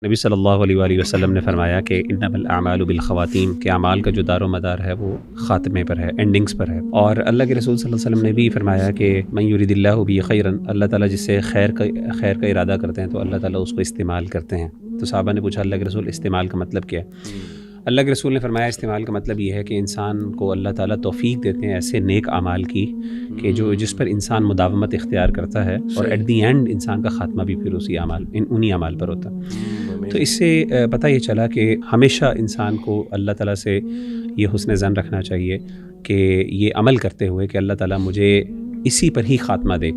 نبی صلی اللہ علیہ وآلہ وسلم نے فرمایا کہ انما الاعمال بالخواتیم، کہ اعمال کا جو دار و مدار ہے وہ خاتمے پر ہے، اینڈنگز پر ہے۔ اور اللہ کے رسول صلی اللہ علیہ وسلم نے بھی فرمایا کہ من یرید اللہ بہ خیرا، اللہ تعالیٰ جس سے خیر کا ارادہ کرتے ہیں تو اللہ تعالیٰ اس کو استعمال کرتے ہیں۔ تو صحابہ نے پوچھا اللہ کے رسول استعمال کا مطلب کیا ہے؟ اللہ کے رسول نے فرمایا استعمال کا مطلب یہ ہے کہ انسان کو اللہ تعالیٰ توفیق دیتے ہیں ایسے نیک اعمال کی کہ جس پر انسان مداومت اختیار کرتا ہے، اور ایٹ دی اینڈ انسان کا خاتمہ بھی پھر انہی اعمال پر ہوتا ہے۔ تو اس سے پتہ یہ چلا کہ ہمیشہ انسان کو اللہ تعالیٰ سے یہ حسن ظن رکھنا چاہیے کہ یہ عمل کرتے ہوئے کہ اللہ تعالیٰ مجھے اسی پر ہی خاتمہ دے۔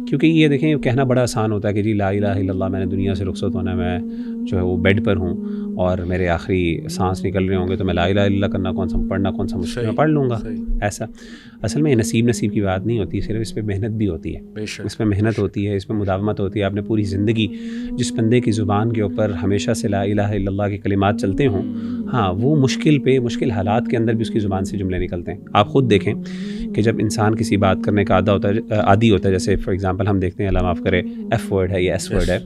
کیونکہ یہ دیکھیں کہنا بڑا آسان ہوتا ہے کہ جی لا الہ الا اللہ، میں نے دنیا سے رخصت ہونا ہے، میں جو ہے وہ بیڈ پر ہوں اور میرے آخری سانس نکل رہے ہوں گے تو میں لا الہ الا اللہ کرنا پڑھنا کون سا مشکل، میں پڑھ لوں گا۔ ایسا اصل میں یہ نصیب کی بات نہیں ہوتی، صرف اس پہ محنت بھی ہوتی ہے، اس میں محنت ہوتی ہے، اس میں مداومت ہوتی ہے۔ آپ نے پوری زندگی جس بندے کی زبان کے اوپر ہمیشہ سے لا الہ الا اللہ کے کلمات چلتے ہوں، ہاں وہ مشکل حالات کے اندر بھی اس کی زبان سے جملے نکلتے ہیں۔ آپ خود دیکھیں کہ جب انسان کسی بات کرنے کا عادی ہوتا ہے، جیسے فار ایگزامپل ہم دیکھتے ہیں اللہ معاف کرے ایف ورڈ ہے یا ایس ورڈ ہے،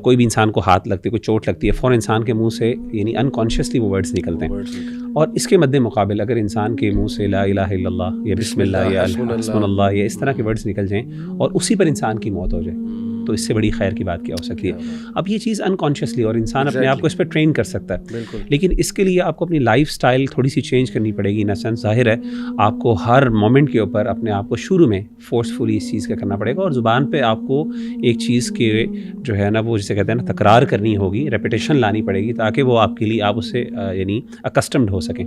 کوئی بھی انسان کو ہاتھ لگتی ہے، کوئی چوٹ لگتی ہے، فوراً انسان کے منہ سے یعنی انکانشیسلی وہ ورڈز نکلتے ہیں۔ اور اس کے مد مقابل اگر انسان کے منہ سے لا الہ الا اللہ یا بسم اللہ یا حسبنا اللہ یا اس طرح کے ورڈز نکل جائیں اور اسی پر انسان کی موت ہو جائے، تو اس سے بڑی خیر کی بات کیا ہو سکتی ہے؟ اب یہ چیز انکانشیسلی، اور انسان اپنے آپ کو اس پہ ٹرین کر سکتا ہے، لیکن اس کے لیے آپ کو اپنی لائف سٹائل تھوڑی سی چینج کرنی پڑے گی۔ ان سینس ظاہر ہے آپ کو ہر مومنٹ کے اوپر اپنے آپ کو شروع میں فورسفلی اس چیز کا کرنا پڑے گا، اور زبان پہ آپ کو ایک چیز کے جو ہے نا وہ جسے کہتے ہیں نا تکرار کرنی ہوگی، ریپیٹیشن لانی پڑے گی تاکہ وہ آپ کے لیے آپ اس سے یعنی اکسٹمڈ ہو سکیں۔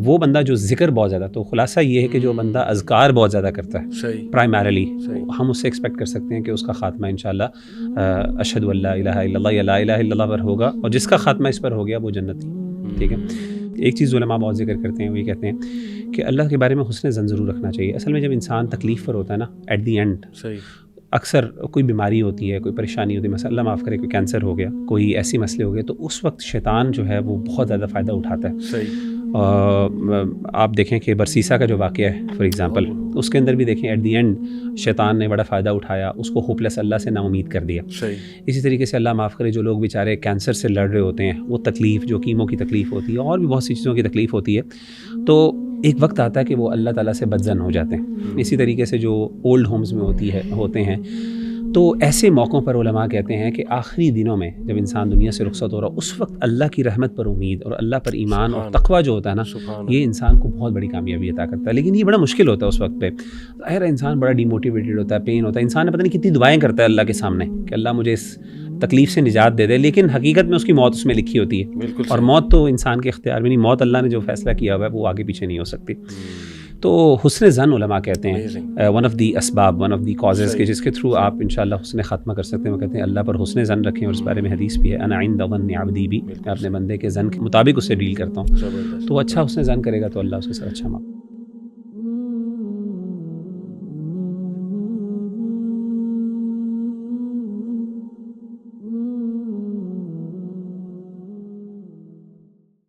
وہ بندہ جو ذکر بہت زیادہ، تو خلاصہ یہ ہے کہ جو بندہ اذکار بہت زیادہ کرتا ہے پرائمرلی، ہم اس سے ایکسپیکٹ کر سکتے ہیں کہ اس کا خاتمہ انشاءاللہ اشہد ان لا الہ الا اللہ یا لا الہ الا اللہ پر ہوگا، اور جس کا خاتمہ اس پر ہو گیا وہ جنتی۔ ٹھیک ہے، ایک چیز علماء بہت ذکر کرتے ہیں، وہ یہ کہتے ہیں کہ اللہ کے بارے میں حسن ظن ضرور رکھنا چاہیے۔ اصل میں جب انسان تکلیف پر ہوتا ہے نا، ایٹ دی اینڈ اکثر کوئی بیماری ہوتی ہے، کوئی پریشانی ہوتی ہے، مثلا اللہ معاف کرے کوئی کینسر ہو گیا، کوئی ایسی مسئلے ہو گئے، تو اس وقت شیطان جو ہے وہ بہت زیادہ فائدہ اٹھاتا ہے۔ آپ دیکھیں کہ برسیسا کا جو واقعہ ہے فار ایگزامپل، اس کے اندر بھی دیکھیں ایٹ دی اینڈ شیطان نے بڑا فائدہ اٹھایا، اس کو ہوپلیس اللہ سے نا امید کر دیا۔ اسی طریقے سے اللہ معاف کرے جو لوگ بیچارے کینسر سے لڑ رہے ہوتے ہیں، وہ تکلیف جو کیمو کی تکلیف ہوتی ہے اور بھی بہت سی چیزوں کی تکلیف ہوتی ہے، تو ایک وقت آتا ہے کہ وہ اللہ تعالیٰ سے بدظن ہو جاتے ہیں۔ اسی طریقے سے جو اولڈ ہومز میں ہوتے ہیں، تو ایسے موقعوں پر علماء کہتے ہیں کہ آخری دنوں میں جب انسان دنیا سے رخصت ہو رہا ہے، اس وقت اللہ کی رحمت پر امید اور اللہ پر ایمان اور تقویٰ جو ہوتا ہے نا، یہ انسان کو بہت بڑی کامیابی عطا کرتا ہے۔ لیکن یہ بڑا مشکل ہوتا ہے اس وقت پہ، ظاہر ہے انسان بڑا ڈی موٹیویٹڈ ہوتا ہے، پین ہوتا ہے، انسان نے پتہ نہیں کتنی دعائیں کرتا ہے اللہ کے سامنے کہ اللہ مجھے اس تکلیف سے نجات دے دے، لیکن حقیقت میں اس کی موت اس میں لکھی ہوتی ہے، اور موت تو انسان کے اختیار میں نہیں، موت اللہ نے جو فیصلہ کیا ہوا ہے وہ آگے پیچھے نہیں ہو سکتی۔ تو حسن ظن علماء کہتے ہیں ون آف دی اسباب، ون آف دی کازز کے جس کے تھرو آپ انشاءاللہ حسن خاتمہ کر سکتے ہیں، وہ کہتے ہیں اللہ پر حسن ظن رکھیں، اور اس بارے میں حدیث بھی ہے انا عند ظن عبدی بھی، میں اپنے بندے کے ظن کے مطابق اس سے ڈیل کرتا ہوں، تو اچھا حسن ظن کرے گا تو اللہ اس کے ساتھ اچھا معاملہ